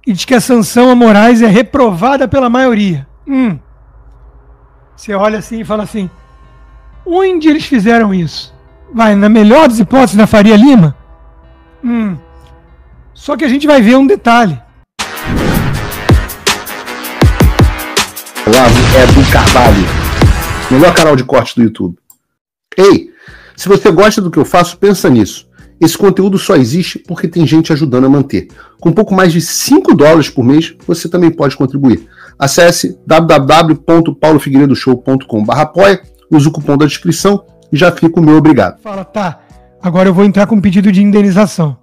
e diz que a sanção a Moraes é reprovada pela maioria. Você olha assim e fala assim, onde eles fizeram isso? Vai, na melhor das hipóteses, na Faria Lima? Só que a gente vai ver um detalhe. Olavo é do Carvalho, melhor canal de corte do YouTube. Ei, se você gosta do que eu faço, pensa nisso. Esse conteúdo só existe porque tem gente ajudando a manter. Com pouco mais de $5 por mês, você também pode contribuir. Acesse www.paulofigueiredoshow.com/apoia, use o cupom da descrição e já fica o meu obrigado. Fala, tá, agora eu vou entrar com um pedido de indenização.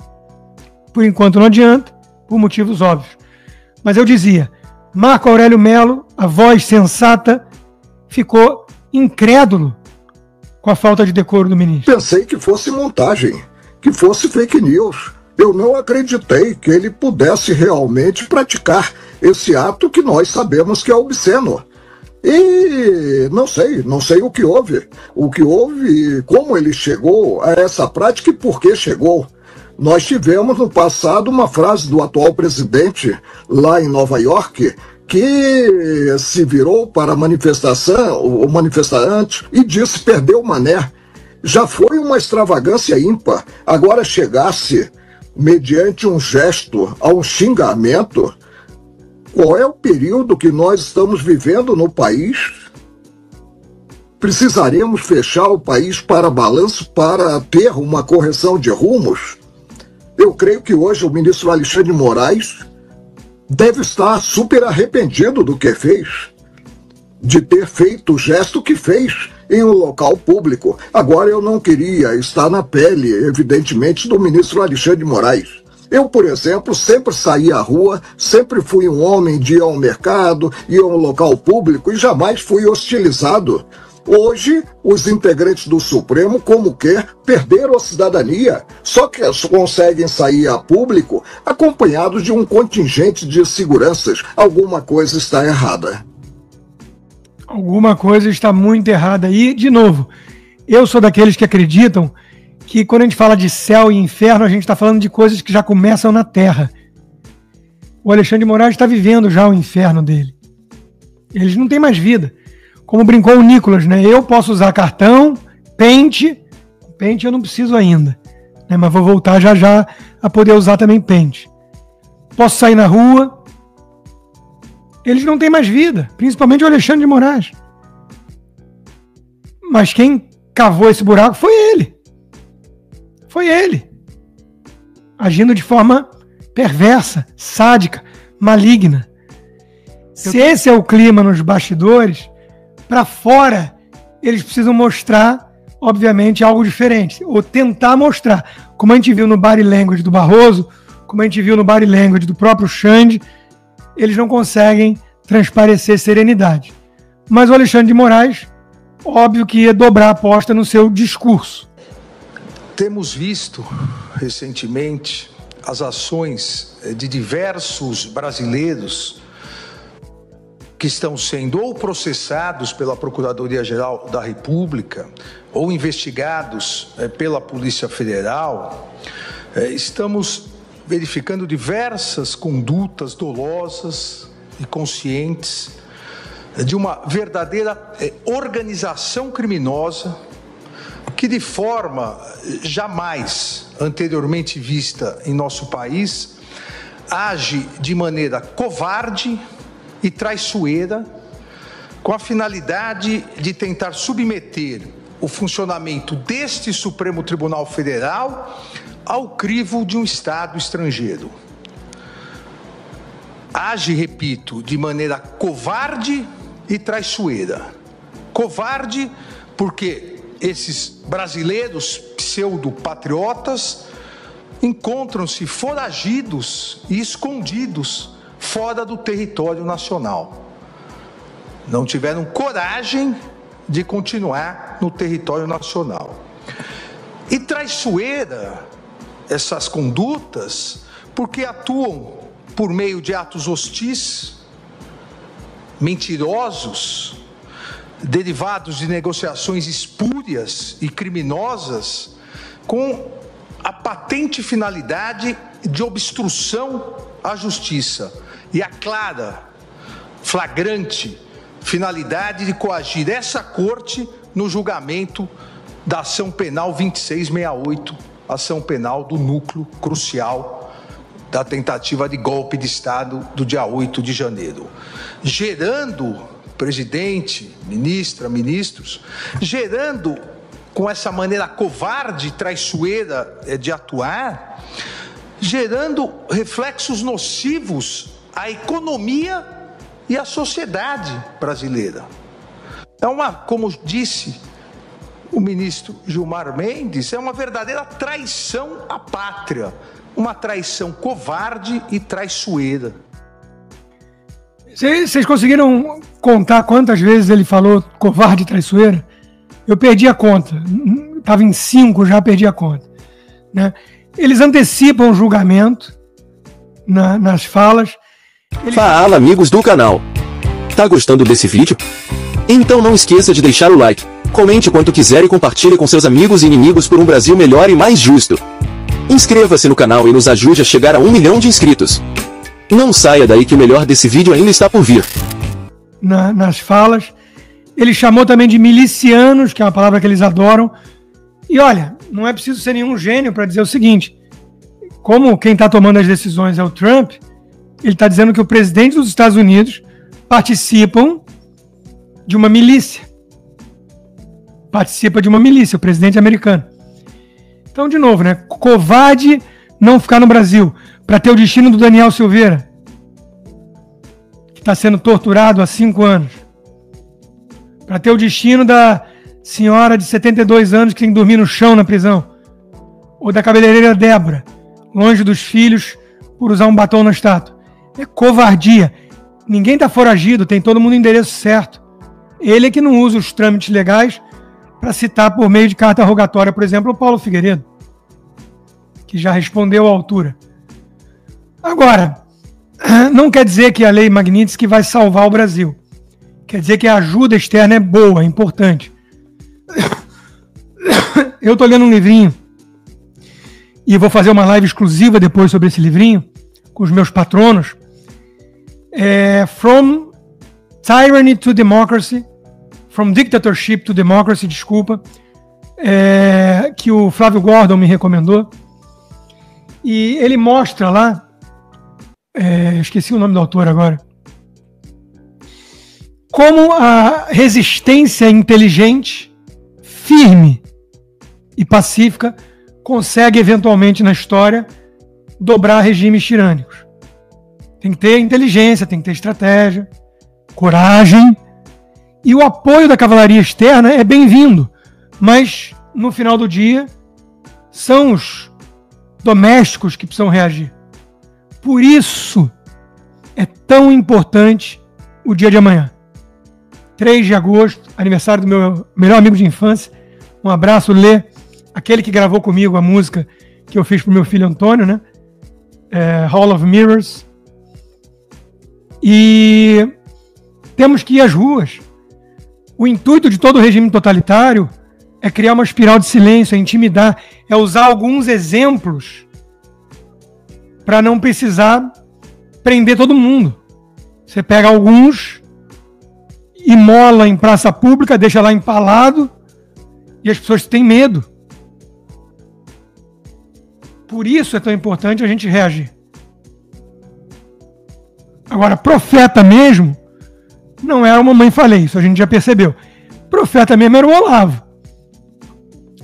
Por enquanto não adianta, por motivos óbvios. Mas eu dizia, Marco Aurélio Melo, a voz sensata, ficou incrédulo com a falta de decoro do ministro. Pensei que fosse montagem, que fosse fake news. Eu não acreditei que ele pudesse realmente praticar esse ato que nós sabemos que é obsceno. E não sei o que houve. O que houve, como ele chegou a essa prática e por que chegou. Nós tivemos no passado uma frase do atual presidente lá em Nova York que se virou para a manifestação, o manifestante, e disse perdeu o mané. Já foi uma extravagância ímpar. Agora chegasse, mediante um gesto, a um xingamento, qual é o período que nós estamos vivendo no país? Precisaremos fechar o país para balanço para ter uma correção de rumos? Eu creio que hoje o ministro Alexandre de Moraes deve estar super arrependido do que fez, de ter feito o gesto que fez em um local público. Agora, eu não queria estar na pele, evidentemente, do ministro Alexandre de Moraes. Eu, por exemplo, sempre saí à rua, sempre fui um homem de ir ao mercado, ir a um local público e jamais fui hostilizado. Hoje, os integrantes do Supremo, como quer, perderam a cidadania, só que conseguem sair a público acompanhados de um contingente de seguranças. Alguma coisa está errada. Alguma coisa está muito errada. E, de novo, eu sou daqueles que acreditam que quando a gente fala de céu e inferno, a gente está falando de coisas que já começam na Terra. O Alexandre de Moraes está vivendo já o inferno dele. Eles não têm mais vida. Como brincou o Nicolas, né? Eu posso usar cartão, pente eu não preciso ainda, né? Mas vou voltar já já a poder usar também pente. Posso sair na rua. Eles não têm mais vida, principalmente o Alexandre de Moraes. Mas quem cavou esse buraco foi ele. Foi ele. Agindo de forma perversa, sádica, maligna. Se esse é o clima nos bastidores, para fora, eles precisam mostrar, obviamente, algo diferente. Ou tentar mostrar. Como a gente viu no body language do Barroso, como a gente viu no body language do próprio Xande, eles não conseguem transparecer serenidade. Mas o Alexandre de Moraes, óbvio que ia dobrar a aposta no seu discurso. Temos visto, recentemente, as ações de diversos brasileiros que estão sendo ou processados pela Procuradoria-Geral da República ou investigados pela Polícia Federal. Estamos verificando diversas condutas dolosas e conscientes de uma verdadeira organização criminosa que, de forma jamais anteriormente vista em nosso país, age de maneira covarde e traiçoeira, com a finalidade de tentar submeter o funcionamento deste Supremo Tribunal Federal ao crivo de um Estado estrangeiro. Age, repito, de maneira covarde e traiçoeira. Covarde porque esses brasileiros pseudo-patriotas encontram-se foragidos e escondidos fora do território nacional. Não tiveram coragem de continuar no território nacional. E traiçoeira essas condutas porque atuam por meio de atos hostis, mentirosos, derivados de negociações espúrias e criminosas, com a patente finalidade de obstrução a justiça e a clara, flagrante finalidade de coagir essa corte no julgamento da ação penal 2668, ação penal do núcleo crucial da tentativa de golpe de Estado do dia 8 de janeiro, gerando, presidente, ministra, ministros, gerando, com essa maneira covarde, traiçoeira de atuar, gerando reflexos nocivos à economia e à sociedade brasileira. Como disse o ministro Gilmar Mendes, é uma verdadeira traição à pátria, uma traição covarde e traiçoeira. Vocês conseguiram contar quantas vezes ele falou covarde e traiçoeira? Eu perdi a conta. Estava em 5, já perdi a conta. Né? Eles antecipam o julgamento nas falas. Fala, amigos do canal. Tá gostando desse vídeo? Então não esqueça de deixar o like, comente quanto quiser e compartilhe com seus amigos e inimigos por um Brasil melhor e mais justo. Inscreva-se no canal e nos ajude a chegar a 1 milhão de inscritos. Não saia daí que o melhor desse vídeo ainda está por vir. Nas falas, ele chamou também de milicianos, que é uma palavra que eles adoram. E olha, não é preciso ser nenhum gênio para dizer o seguinte: como quem está tomando as decisões é o Trump, ele está dizendo que o presidente dos Estados Unidos participa de uma milícia, o presidente americano. Então, de novo, né? Covarde não ficar no Brasil para ter o destino do Daniel Silveira, que está sendo torturado há 5 anos, para ter o destino da senhora de 72 anos que tem que dormir no chão na prisão, ou da cabeleireira Débora, longe dos filhos por usar um batom na estátua. É covardia. Ninguém está foragido, tem todo mundo o endereço certo. Ele é que não usa os trâmites legais para citar por meio de carta rogatória, por exemplo, o Paulo Figueiredo, que já respondeu à altura. Agora, não quer dizer que a lei Magnitsky vai salvar o Brasil. Quer dizer que a ajuda externa é boa, é importante. Eu estou lendo um livrinho e vou fazer uma live exclusiva depois sobre esse livrinho com os meus patronos. From Tyranny to Democracy, From Dictatorship to Democracy, desculpa, que o Flávio Gordon me recomendou. E ele mostra lá, esqueci o nome do autor agora, como a resistência inteligente, firme e pacífica consegue eventualmente na história dobrar regimes tirânicos. Tem que ter inteligência, tem que ter estratégia, coragem, e o apoio da cavalaria externa é bem-vindo, mas no final do dia são os domésticos que precisam reagir. Por isso é tão importante o dia de amanhã. 3 de agosto, aniversário do meu melhor amigo de infância. Um abraço, Lê, aquele que gravou comigo a música que eu fiz pro meu filho Antônio, né? Hall of Mirrors. E temos que ir às ruas. O intuito de todo regime totalitário é criar uma espiral de silêncio, é intimidar, é usar alguns exemplos para não precisar prender todo mundo. Você pega alguns, imola em praça pública, deixa lá empalado e as pessoas têm medo. Por isso é tão importante a gente reagir. Agora, profeta mesmo não era a Mamãe Falei, isso a gente já percebeu. Profeta mesmo era o Olavo.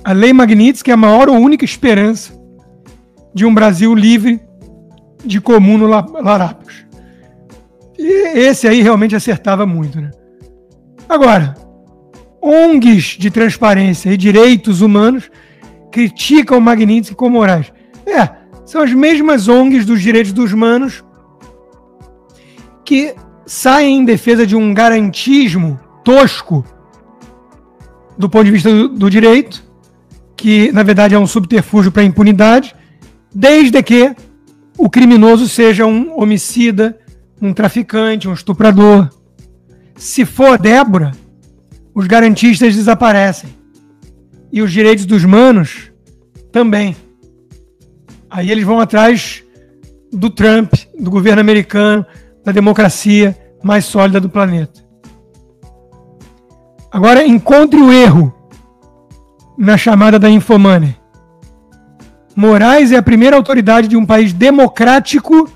A lei Magnitsky é a maior ou única esperança de um Brasil livre de comum larápios. E esse aí realmente acertava muito, né? Agora, ONGs de transparência e direitos humanos criticam o Magnitsky com Moraes. São as mesmas ONGs dos direitos dos humanos que saem em defesa de um garantismo tosco do ponto de vista do direito, que na verdade é um subterfúgio para a impunidade, desde que o criminoso seja um homicida, um traficante, um estuprador. Se for Débora, os garantistas desaparecem. E os direitos dos humanos também. Aí eles vão atrás do Trump do governo americano, da democracia mais sólida do planeta. Agora, encontre o erro na chamada da Infomoney. Moraes é a primeira autoridade de um país democrático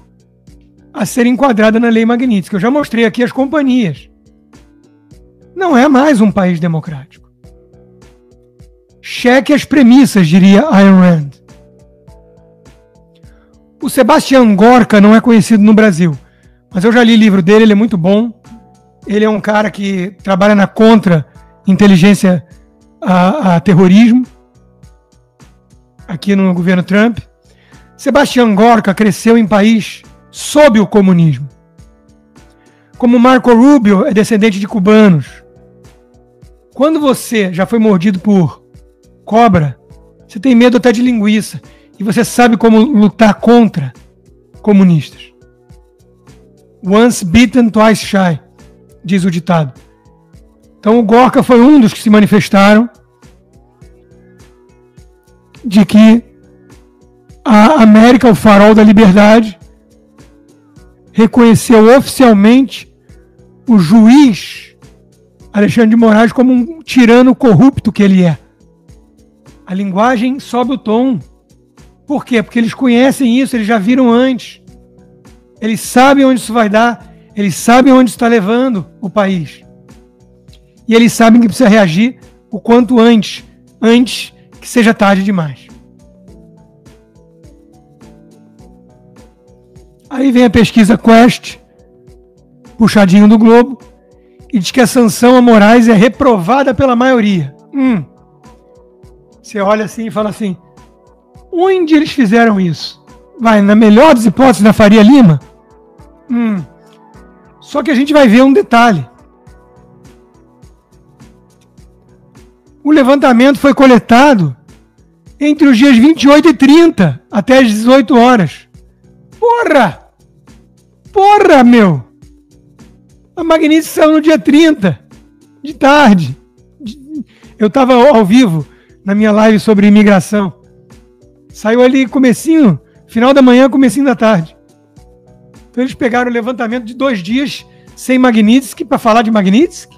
a ser enquadrada na Lei Magnitsky. Eu já mostrei aqui as companhias. Não é mais um país democrático. Cheque as premissas, diria Ayn Rand. O Sebastian Gorka não é conhecido no Brasil, mas eu já li o livro dele, ele é muito bom. Ele é um cara que trabalha na contra-inteligência a terrorismo, aqui no governo Trump. Sebastian Gorka cresceu em país sob o comunismo. Como Marco Rubio é descendente de cubanos. Quando você já foi mordido por cobra, você tem medo até de linguiça. E você sabe como lutar contra comunistas. Once bitten, twice shy, diz o ditado. Então o Gorka foi um dos que se manifestaram de que a América, o farol da liberdade, reconheceu oficialmente o juiz Alexandre de Moraes como um tirano corrupto que ele é. A linguagem sobe o tom. Por quê? Porque eles conhecem isso, eles já viram antes. Eles sabem onde isso vai dar, eles sabem onde está levando o país. E eles sabem que precisa reagir o quanto antes que seja tarde demais. Aí vem a pesquisa Quest, puxadinho do Globo, e diz que a sanção a Moraes é reprovada pela maioria. Você olha assim e fala assim, onde eles fizeram isso? Vai, na melhor das hipóteses, na Faria Lima? Só que a gente vai ver um detalhe. O levantamento foi coletado entre os dias 28 e 30, até as 18 horas. Porra, meu! A Magnitsky saiu no dia 30, de tarde. Eu estava ao vivo na minha live sobre imigração. Saiu ali comecinho, final da manhã, comecinho da tarde. Então eles pegaram o levantamento de 2 dias sem Magnitsky para falar de Magnitsky.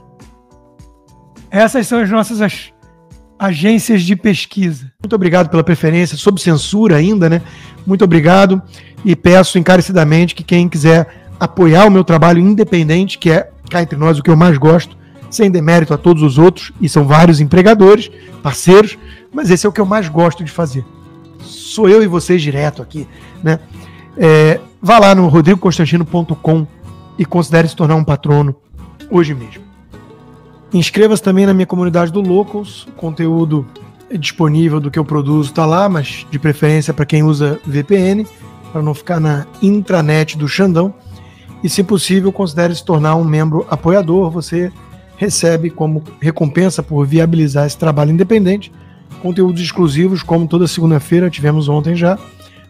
Essas são as nossas agências de pesquisa. Muito obrigado pela preferência, sob censura ainda, né? Muito obrigado e peço encarecidamente que quem quiser apoiar o meu trabalho independente, que é, cá entre nós, o que eu mais gosto, sem demérito a todos os outros, e são vários empregadores, parceiros, mas esse é o que eu mais gosto de fazer. Sou eu e vocês direto aqui, né? Vá lá no rodrigoconstantino.com e considere se tornar um patrono hoje mesmo. Inscreva-se também na minha comunidade do Locals, o conteúdo disponível do que eu produzo está lá, mas de preferência para quem usa VPN, para não ficar na intranet do Xandão. E se possível, considere se tornar um membro apoiador. Você recebe como recompensa por viabilizar esse trabalho independente conteúdos exclusivos, como toda segunda-feira, tivemos ontem já,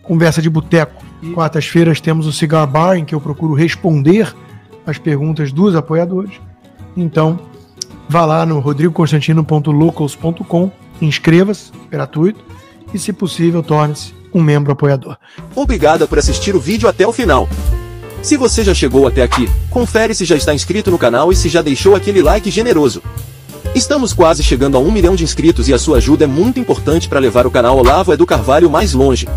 conversa de boteco. Quartas-feiras temos o Cigar Bar, em que eu procuro responder as perguntas dos apoiadores. Então, vá lá no rodrigoconstantino.locals.com, inscreva-se, gratuito, e se possível, torne-se um membro apoiador. Obrigado por assistir o vídeo até o final. Se você já chegou até aqui, confere se já está inscrito no canal e se já deixou aquele like generoso. Estamos quase chegando a 1 milhão de inscritos e a sua ajuda é muito importante para levar o canal Olavo Edu Carvalho mais longe.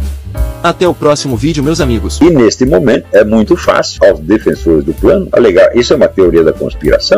Até o próximo vídeo, meus amigos. E neste momento é muito fácil aos defensores do plano alegar isso é uma teoria da conspiração.